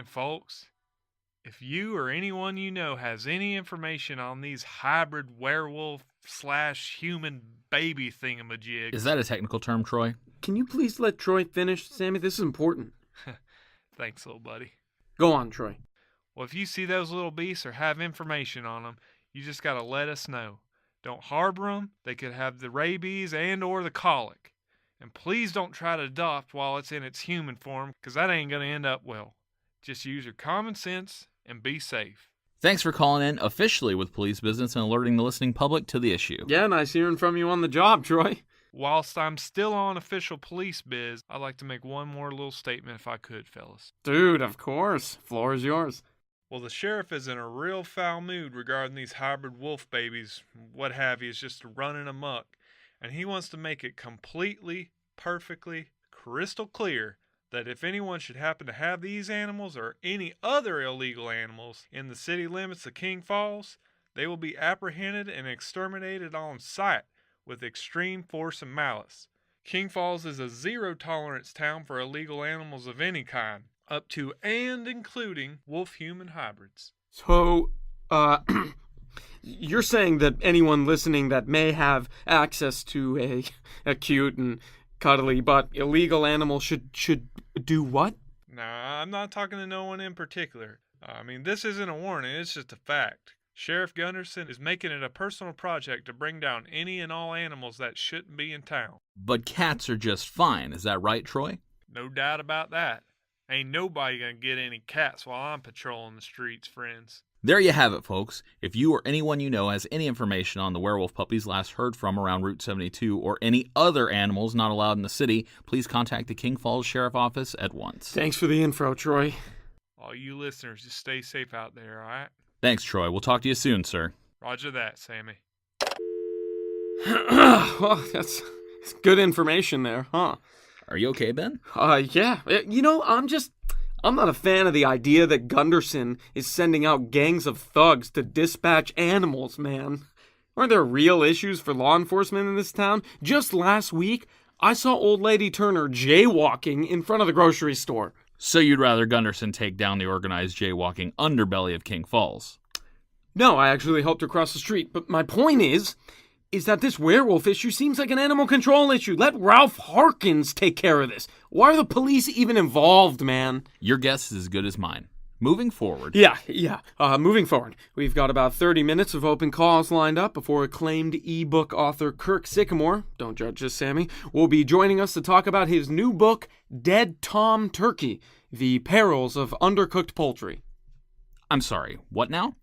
And folks, if you or anyone you know has any information on these hybrid werewolf/human baby thingamajigs... Is that a technical term, Troy? Can you please let Troy finish, Sammy? This is important. Thanks, little buddy. Go on, Troy. Well, if you see those little beasts or have information on them, you just got to let us know. Don't harbor them. They could have the rabies and or the colic. And please don't try to adopt while it's in its human form, because that ain't going to end up well. Just use your common sense and be safe. Thanks for calling in officially with Police Business and alerting the listening public to the issue. Yeah, nice hearing from you on the job, Troy. Whilst I'm still on official police biz, I'd like to make one more little statement if I could, fellas. Dude, of course. Floor is yours. Well, the sheriff is in a real foul mood regarding these hybrid wolf babies, what have you, is just running amok. And he wants to make it completely, perfectly, crystal clear that if anyone should happen to have these animals or any other illegal animals in the city limits of King Falls, they will be apprehended and exterminated on sight with extreme force and malice. King Falls is a zero-tolerance town for illegal animals of any kind, up to and including wolf-human hybrids. So, you're saying that anyone listening that may have access to a cute and cuddly but illegal animal should do what? Nah, I'm not talking to no one in particular. I mean, this isn't a warning, it's just a fact. Sheriff Gunderson is making it a personal project to bring down any and all animals that shouldn't be in town. But cats are just fine, is that right, Troy? No doubt about that. Ain't nobody gonna get any cats while I'm patrolling the streets, friends. There you have it, folks. If you or anyone you know has any information on the werewolf puppies last heard from around Route 72 or any other animals not allowed in the city, please contact the King Falls Sheriff Office at once. Thanks for the info, Troy. All you listeners, just stay safe out there, alright? Thanks, Troy. We'll talk to you soon, sir. Roger that, Sammy. Well, that's good information there, huh? Are you okay, Ben? Yeah. You know, I'm not a fan of the idea that Gunderson is sending out gangs of thugs to dispatch animals, man. Aren't there real issues for law enforcement in this town? Just last week, I saw old lady Turner jaywalking in front of the grocery store. So you'd rather Gunderson take down the organized jaywalking underbelly of King Falls? No, I actually helped her cross the street, but my point is that this werewolf issue seems like an animal control issue. Let Ralph Harkins take care of this. Why are the police even involved, man? Your guess is as good as mine. Moving forward. Moving forward. We've got about 30 minutes of open calls lined up before acclaimed ebook author Kirk Sycamore, don't judge us, Sammy, will be joining us to talk about his new book, Dead Tom Turkey, The Perils of Undercooked Poultry. I'm sorry, what now?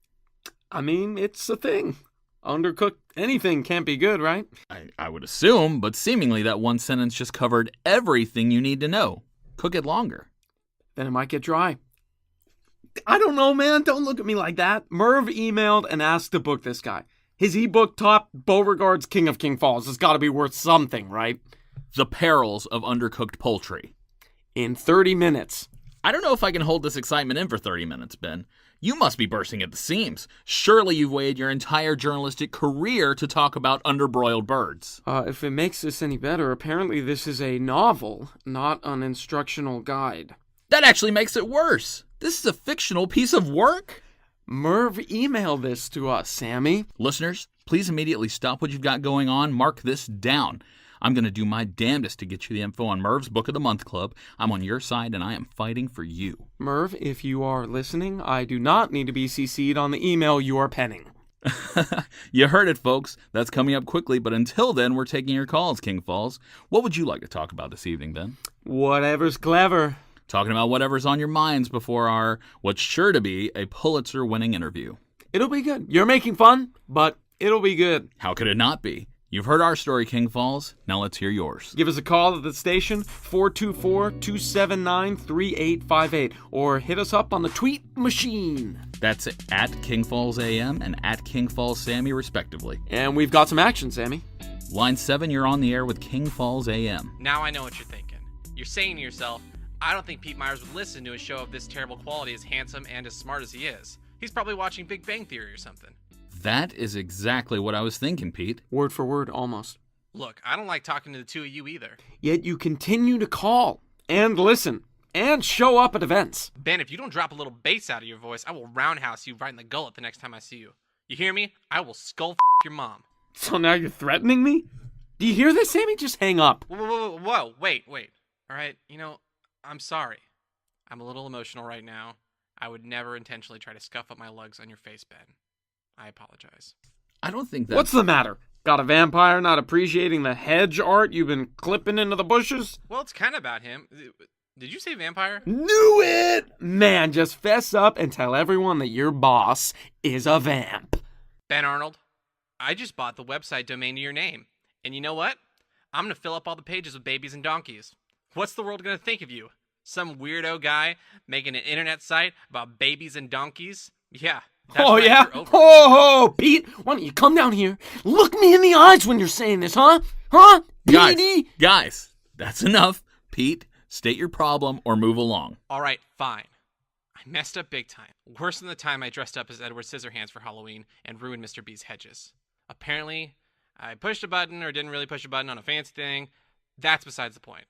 I mean, it's a thing. Undercooked anything can't be good, right? I would assume, but seemingly that one sentence just covered everything you need to know. Cook it longer. Then it might get dry. I don't know, man. Don't look at me like that. Merv emailed and asked to book this guy. His ebook top Beauregard's King of King Falls has got to be worth something, right? The Perils of Undercooked Poultry. In 30 minutes. I don't know if I can hold this excitement in for 30 minutes, Ben. You must be bursting at the seams. Surely you've waited your entire journalistic career to talk about underbroiled birds. If it makes this any better, apparently this is a novel, not an instructional guide. That actually makes it worse. This is a fictional piece of work? Merv emailed this to us, Sammy. Listeners, please immediately stop what you've got going on. Mark this down. I'm going to do my damnedest to get you the info on Merv's Book of the Month Club. I'm on your side, and I am fighting for you. Merv, if you are listening, I do not need to be CC'd on the email you are penning. You heard it, folks. That's coming up quickly, but until then, we're taking your calls, King Falls. What would you like to talk about this evening, Ben? Whatever's clever. Talking about whatever's on your minds before our, what's sure to be, a Pulitzer-winning interview. It'll be good. You're making fun, but it'll be good. How could it not be? You've heard our story, King Falls. Now let's hear yours. Give us a call at the station, 424-279-3858, or hit us up on the tweet machine. That's at King Falls AM and at King Falls Sammy, respectively. And we've got some action, Sammy. Line 7, you're on the air with King Falls AM. Now I know what you're thinking. You're saying to yourself, I don't think Pete Myers would listen to a show of this terrible quality as handsome and as smart as he is. He's probably watching Big Bang Theory or something. That is exactly what I was thinking, Pete. Word for word, almost. Look, I don't like talking to the two of you either. Yet you continue to call and listen. and show up at events. Ben, if you don't drop a little bass out of your voice, I will roundhouse you right in the gullet the next time I see you. You hear me? I will skull your mom. So now you're threatening me? Do you hear this, Sammy? Just hang up. Whoa, wait. All right, I'm sorry. I'm a little emotional right now. I would never intentionally try to scuff up my lugs on your face, Ben. I apologize. I don't think that... What's the matter? Got a vampire not appreciating the hedge art you've been clipping into the bushes? Well, it's kind of about him. Did you say vampire? Knew it! Man, just fess up and tell everyone that your boss is a vamp. Ben Arnold, I just bought the website domain to your name. And you know what? I'm going to fill up all the pages with babies and donkeys. What's the world going to think of you? Some weirdo guy making an internet site about babies and donkeys? Yeah. Oh, yeah? Oh, Pete, why don't you come down here? Look me in the eyes when you're saying this, huh? Huh? Petey? Guys, that's enough. Pete, state your problem or move along. All right, fine. I messed up big time. Worse than the time I dressed up as Edward Scissorhands for Halloween and ruined Mr. B's hedges. Apparently, I pushed a button or didn't really push a button on a fancy thing. That's besides the point.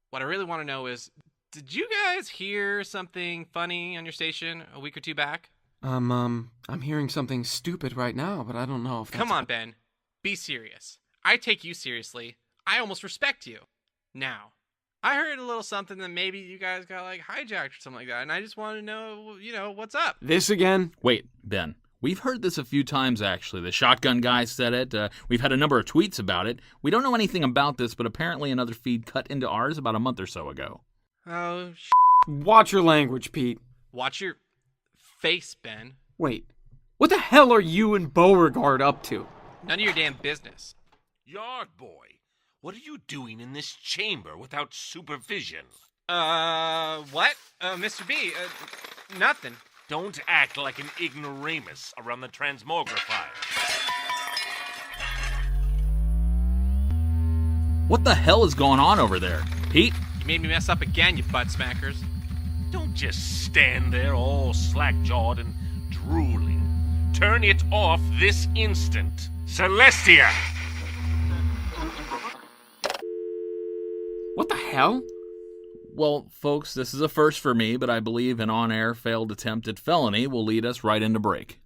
What I really want to know is, did you guys hear something funny on your station a week or two back? I'm hearing something stupid right now, but I don't know if that's... Come on, Ben. Be serious. I take you seriously. I almost respect you. Now, I heard a little something that maybe you guys got, hijacked or something like that, and I just wanted to know, what's up? This again? Wait, Ben. We've heard this a few times, actually. The shotgun guy said it. We've had a number of tweets about it. We don't know anything about this, but apparently another feed cut into ours about a month or so ago. Oh, Watch your language, Pete. Watch your face, Ben. Wait, what the hell are you and Beauregard up to? None of your damn business. Yard boy, what are you doing in this chamber without supervision? What? Mr. B, nothing. Don't act like an ignoramus around the transmogrifier. What the hell is going on over there? Pete? You made me mess up again, you butt smackers. Don't just stand there all slack-jawed and drooling. Turn it off this instant. Celestia! What the hell? Well, folks, this is a first for me, but I believe an on-air failed attempt at felony will lead us right into break.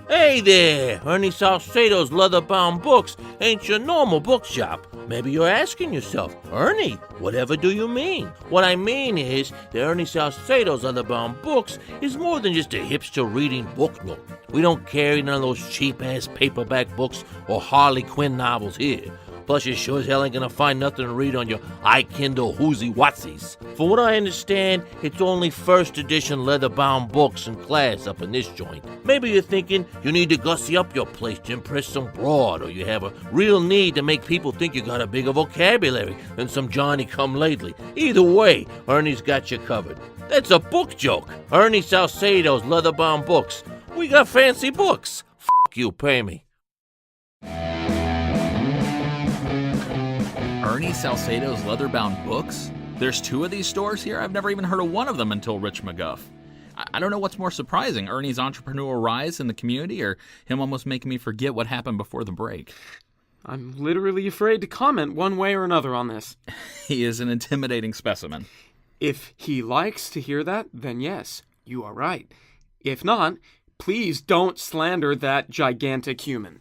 Hey there! Ernie Salcedo's Leather-Bound Books ain't your normal bookshop. Maybe you're asking yourself, Ernie, whatever do you mean? What I mean is that Ernie Salcedo's Leather-Bound Books is more than just a hipster reading book nook. We don't carry none of those cheap-ass paperback books or Harley Quinn novels here. Plus, you sure as hell ain't gonna find nothing to read on your iKindle whoozy-watsies. From what I understand, it's only first edition leather-bound books in class up in this joint. Maybe you're thinking you need to gussy up your place to impress some broad, or you have a real need to make people think you got a bigger vocabulary than some Johnny-come-lately. Either way, Ernie's got you covered. That's a book joke. Ernie Salcedo's Leather-Bound Books. We got fancy books. F*** you, pay me. Ernie Salcedo's Leather-Bound Books? There's two of these stores here? I've never even heard of one of them until Rich McGuff. I don't know what's more surprising, Ernie's entrepreneurial rise in the community or him almost making me forget what happened before the break. I'm literally afraid to comment one way or another on this. He is an intimidating specimen. If he likes to hear that, then yes, you are right. If not, please don't slander that gigantic human.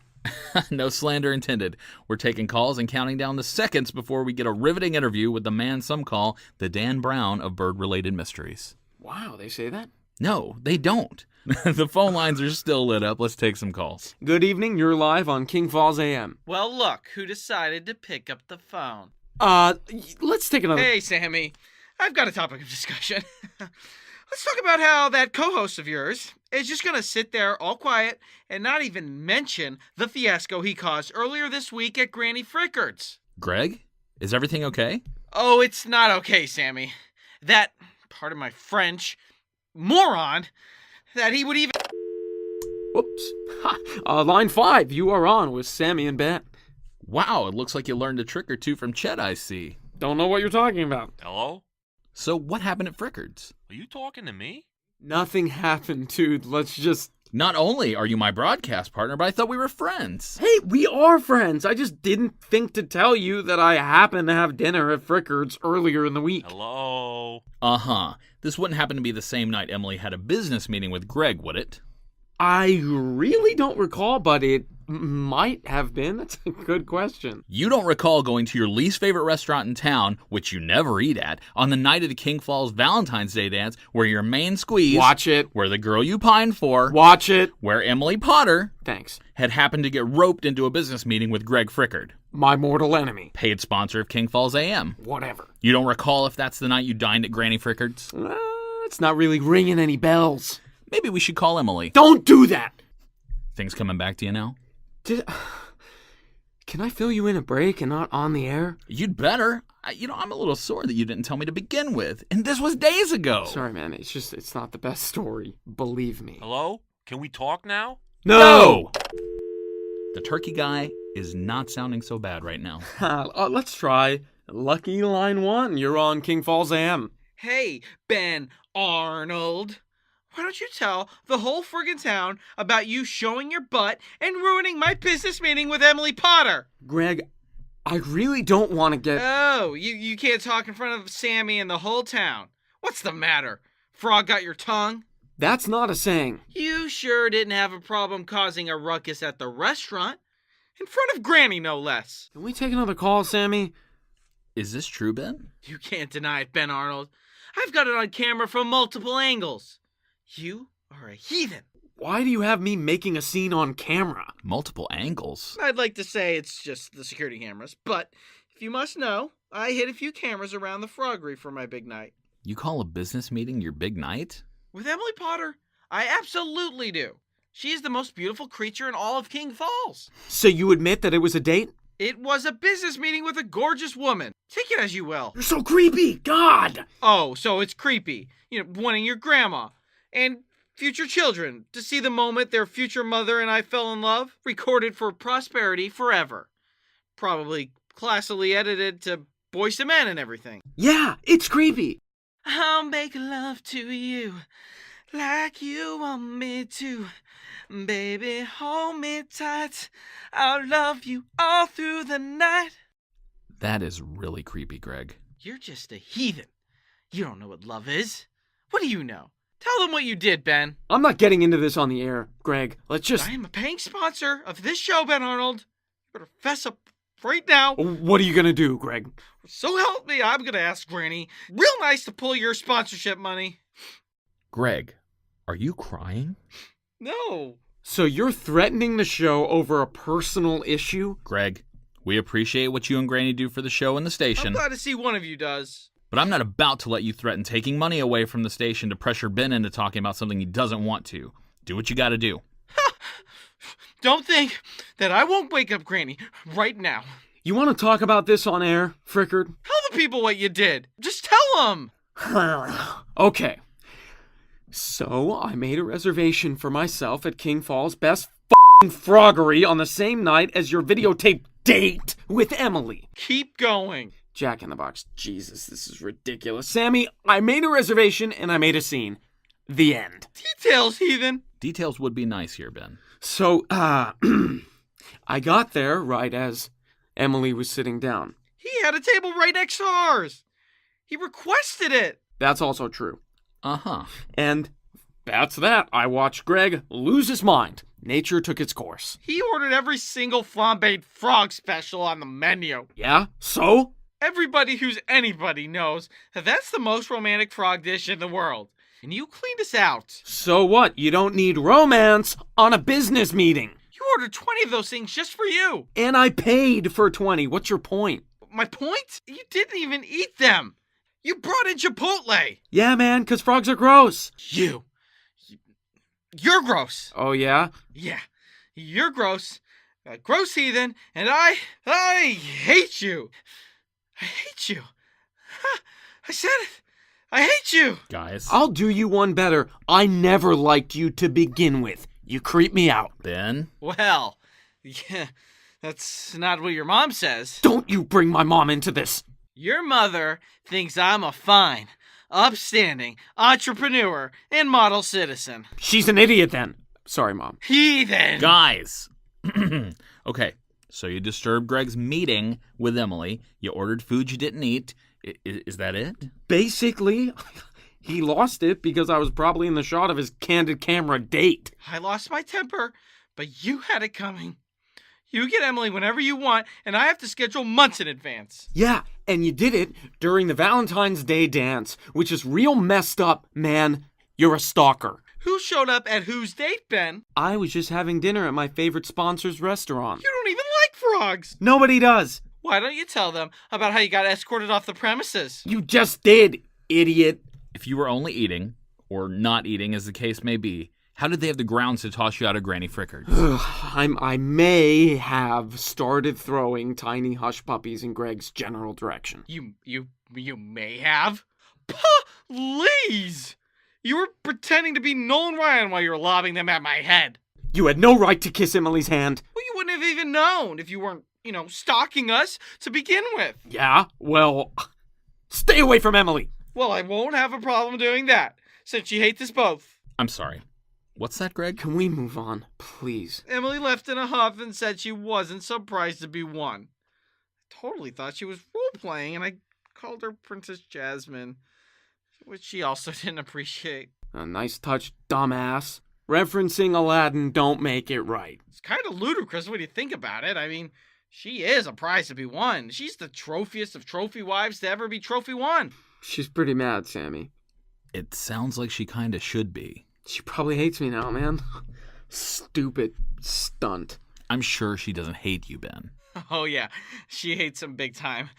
No slander intended. We're taking calls and counting down the seconds before we get a riveting interview with the man some call the Dan Brown of bird-related mysteries. Wow, they say that? No, they don't. The phone lines are still lit up. Let's take some calls. Good evening, you're live on King Falls AM. Well, look, who decided to pick up the phone? Let's take another... Hey, Sammy. I've got a topic of discussion. Let's talk about how that co-host of yours is just going to sit there all quiet and not even mention the fiasco he caused earlier this week at Granny Frickard's. Greg, is everything okay? Oh, it's not okay, Sammy. That, pardon my French, moron, that he would even... Whoops. Line 5, you are on with Sammy and Ben. Wow, it looks like you learned a trick or two from Chet, I see. Don't know what you're talking about. Hello? So what happened at Frickard's? Are you talking to me? Nothing happened, dude. Let's just Not only are you my broadcast partner, but I thought we were friends. Hey, we are friends. I just didn't think to tell you that I happened to have dinner at Frickard's earlier in the week. Hello? Uh-huh. This wouldn't happen to be the same night Emily had a business meeting with Greg, would it? I really don't recall, but it might have been. That's a good question. You don't recall going to your least favorite restaurant in town, which you never eat at, on the night of the King Falls Valentine's Day dance, where your main squeeze... Watch it. Where the girl you pine for... Watch it. Where Emily Potter... Thanks. Had happened to get roped into a business meeting with Greg Frickard. My mortal enemy. Paid sponsor of King Falls AM. Whatever. You don't recall if that's the night you dined at Granny Frickard's? It's not really ringing any bells. Maybe we should call Emily. Don't do that! Things coming back to you now? Can I fill you in a break and not on the air? You'd better. I'm a little sore that you didn't tell me to begin with. And this was days ago. Sorry, man. It's not the best story. Believe me. Hello? Can we talk now? No! The turkey guy is not sounding so bad right now. Let's try. Lucky line 1. You're on King Falls AM. Hey, Ben Arnold. Why don't you tell the whole friggin' town about you showing your butt and ruining my business meeting with Emily Potter? Greg, I really don't want to get... Oh, you can't talk in front of Sammy and the whole town. What's the matter? Frog got your tongue? That's not a saying. You sure didn't have a problem causing a ruckus at the restaurant. In front of Granny, no less. Can we take another call, Sammy? Is this true, Ben? You can't deny it, Ben Arnold. I've got it on camera from multiple angles. You are a heathen. Why do you have me making a scene on camera? Multiple angles? I'd like to say it's just the security cameras, but if you must know, I hid a few cameras around the froggery for my big night. You call a business meeting your big night? With Emily Potter, I absolutely do. She is the most beautiful creature in all of King Falls. So you admit that it was a date? It was a business meeting with a gorgeous woman. Take it as you will. You're so creepy! God! Oh, so it's creepy. Wanting your grandma and future children to see the moment their future mother and I fell in love, recorded for prosperity forever. Probably classily edited to Boyz II Men and everything. Yeah, it's creepy. I'll make love to you like you want me to. Baby, hold me tight. I'll love you all through the night. That is really creepy, Greg. You're just a heathen. You don't know what love is. What do you know? Tell them what you did, Ben. I'm not getting into this on the air, Greg. Let's just... I am a paying sponsor of this show, Ben Arnold. You better fess up right now. What are you gonna do, Greg? So help me, I'm gonna ask Granny. Real nice to pull your sponsorship money. Greg, are you crying? No. So you're threatening the show over a personal issue? Greg, we appreciate what you and Granny do for the show and the I'm station, glad to see one of you does. but I'm not about to let you threaten taking money away from the station to pressure Ben into talking about something he doesn't want to. Do what you gotta do. Don't think that I won't wake up Granny right now. You want to talk about this on air, Frickard? Tell the people what you did. Just tell them. Okay. So, I made a reservation for myself at King Falls' best froggery on the same night as your videotaped date with Emily. Keep going. Jack in the Box. Jesus, this is ridiculous. Sammy, I made a reservation and I made a scene. The end. Details, heathen. Details would be nice here, Ben. So, I got there right as Emily was sitting down. He had a table right next to ours. He requested it. That's also true. Uh-huh. And that's that. I watched Greg lose his mind. Nature took its course. He ordered every single flambéed frog special on the menu. Yeah? So? Everybody who's anybody knows that that's the most romantic frog dish in the world. And you cleaned us out. So what? You don't need romance on a business meeting. You ordered 20 of those things just for you. And I paid for 20. What's your point? My point? You didn't even eat them. You brought in Chipotle. Yeah, man, 'cause frogs are gross. You're gross. Oh, yeah? Yeah, you're gross. Gross heathen, and I hate you. I hate you. I said it. I hate you. Guys. I'll do you one better. I never liked you to begin with. You creep me out. Ben? Well, yeah, that's not what your mom says. Don't you bring my mom into this. Your mother thinks I'm a fine, upstanding entrepreneur and model citizen. She's an idiot then. Sorry, Mom. Heathen! Guys! Okay, so you disturbed Greg's meeting with Emily. You ordered food you didn't eat. Is that it? Basically, he lost it because I was probably in the shot of his candid camera date. I lost my temper, but you had it coming. You get Emily whenever you want, and I have to schedule months in advance. Yeah, and you did it during the Valentine's Day dance, which is real messed up, man. You're a stalker. Who showed up at whose date, Ben? I was just having dinner at my favorite sponsor's restaurant. You don't even like frogs. Nobody does. Why don't you tell them about how you got escorted off the premises? You just did, idiot. If you were only eating, or not eating as the case may be, how did they have the grounds to toss you out of Granny Frickard? I may have started throwing tiny hush puppies in Greg's general direction. You may have? Please! You were pretending to be Nolan Ryan while you were lobbing them at my head. You had no right to kiss Emily's hand. Well, you wouldn't have even known if you weren't, stalking us to begin with. Yeah, well, stay away from Emily. Well, I won't have a problem doing that, since you hate us both. I'm sorry. What's that, Greg? Can we move on, please? Emily left in a huff and said she wasn't surprised to be won. I totally thought she was role-playing, and I called her Princess Jasmine, which she also didn't appreciate. A nice touch, dumbass. Referencing Aladdin don't make it right. It's kind of ludicrous when you think about it. I mean, she is a prize to be won. She's the trophiest of trophy wives to ever be trophy won. She's pretty mad, Sammy. It sounds like she kinda should be. She probably hates me now, man. Stupid stunt. I'm sure she doesn't hate you, Ben. Oh yeah, she hates him big time.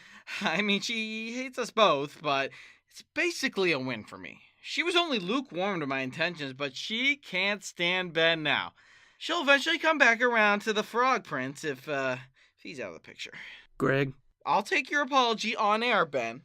I mean, she hates us both, but it's basically a win for me. She was only lukewarm to my intentions, but she can't stand Ben now. She'll eventually come back around to the Frog Prince if he's out of the picture. Greg? I'll take your apology on air, Ben.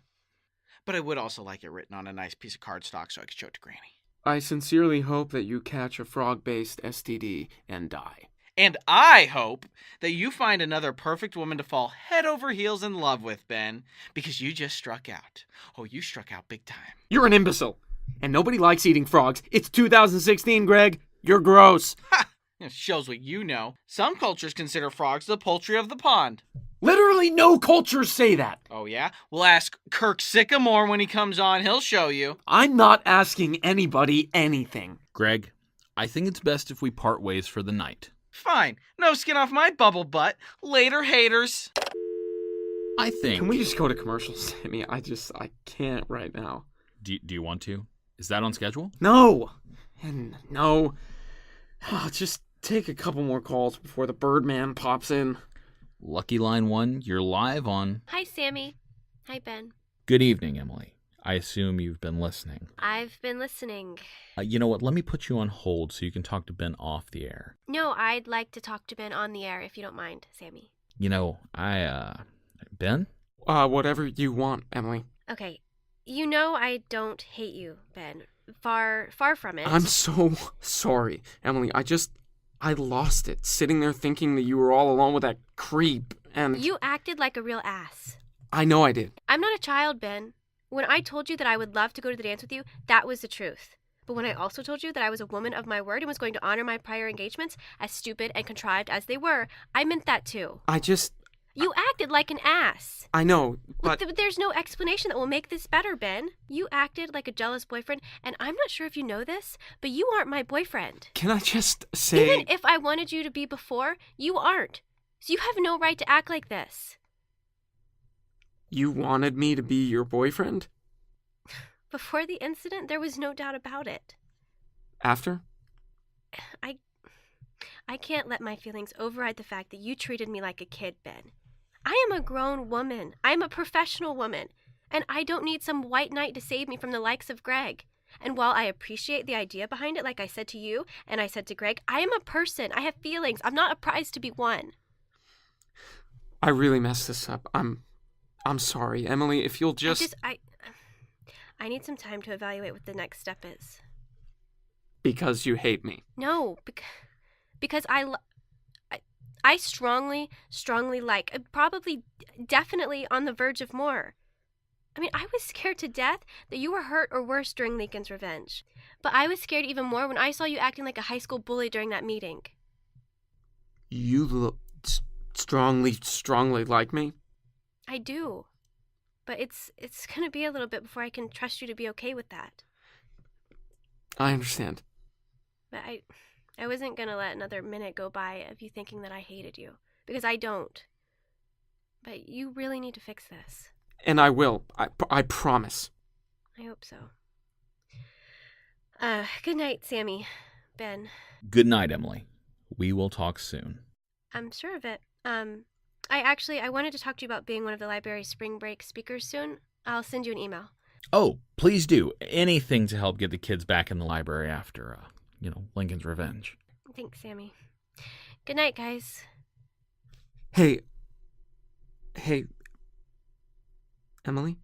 But I would also like it written on a nice piece of cardstock so I could show it to Granny. I sincerely hope that you catch a frog-based STD and die. And I hope that you find another perfect woman to fall head over heels in love with, Ben, because you just struck out. Oh, you struck out big time. You're an imbecile. And nobody likes eating frogs. It's 2016, Greg. You're gross. Ha! It shows what you know. Some cultures consider frogs the poultry of the pond. Literally no cultures say that. Oh, yeah? We'll ask Kirk Sycamore when he comes on. He'll show you. I'm not asking anybody anything. Greg, I think it's best if we part ways for the night. Fine. No skin off my bubble butt. Later, haters. I think... Can we just go to commercials, Sammy? I can't right now. Do you want to? Is that on schedule? No. And no. Just take a couple more calls before the Birdman pops in. Lucky line 1, you're live on... Hi, Sammy. Hi, Ben. Good evening, Emily. I assume you've been listening. I've been listening. You know what? Let me put you on hold so you can talk to Ben off the air. No, I'd like to talk to Ben on the air if you don't mind, Sammy. You know, Ben? Whatever you want, Emily. Okay. You know I don't hate you, Ben. Far from it. I'm so sorry, Emily. I lost it, sitting there thinking that you were all alone with that creep, and... You acted like a real ass. I know I did. I'm not a child, Ben. When I told you that I would love to go to the dance with you, that was the truth. But when I also told you that I was a woman of my word and was going to honor my prior engagements, as stupid and contrived as they were, I meant that too. You acted like an ass. I know, but... There's no explanation that will make this better, Ben. You acted like a jealous boyfriend, and I'm not sure if you know this, but you aren't my boyfriend. Can I just say... Even if I wanted you to be before, you aren't. So you have no right to act like this. You wanted me to be your boyfriend? Before the incident, there was no doubt about it. After? I can't let my feelings override the fact that you treated me like a kid, Ben. I am a grown woman. I am a professional woman. And I don't need some white knight to save me from the likes of Greg. And while I appreciate the idea behind it, like I said to you, and I said to Greg, I am a person. I have feelings. I'm not a prize to be won. I really messed this up. I'm sorry. Emily, if you'll just... I need some time to evaluate what the next step is. Because you hate me. No, because I strongly like, probably, definitely on the verge of more. I mean, I was scared to death that you were hurt or worse during Lincoln's Revenge. But I was scared even more when I saw you acting like a high school bully during that meeting. You look strongly like me? I do. But it's gonna be a little bit before I can trust you to be okay with that. I understand. But I wasn't gonna let another minute go by of you thinking that I hated you. Because I don't. But you really need to fix this. And I will. I promise. I hope so. Good night, Sammy. Ben. Good night, Emily. We will talk soon. I'm sure of it. I wanted to talk to you about being one of the library's spring break speakers soon. I'll send you an email. Oh, please do. Anything to help get the kids back in the library after, Lincoln's Revenge. Thanks, Sammy. Good night, guys. Hey, Emily?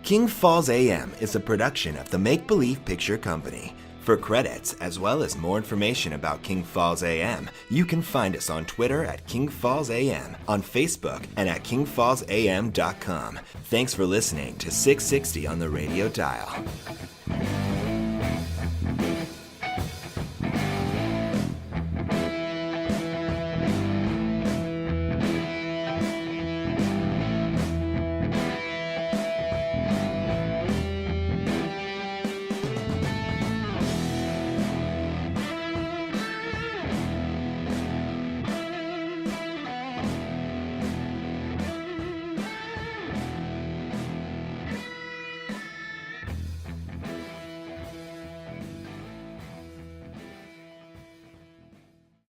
King Falls AM is a production of the Make Believe Picture Company. For credits, as well as more information about King Falls AM, you can find us on Twitter at King Falls AM, on Facebook, and at kingfallsam.com. Thanks for listening to 660 on the radio dial.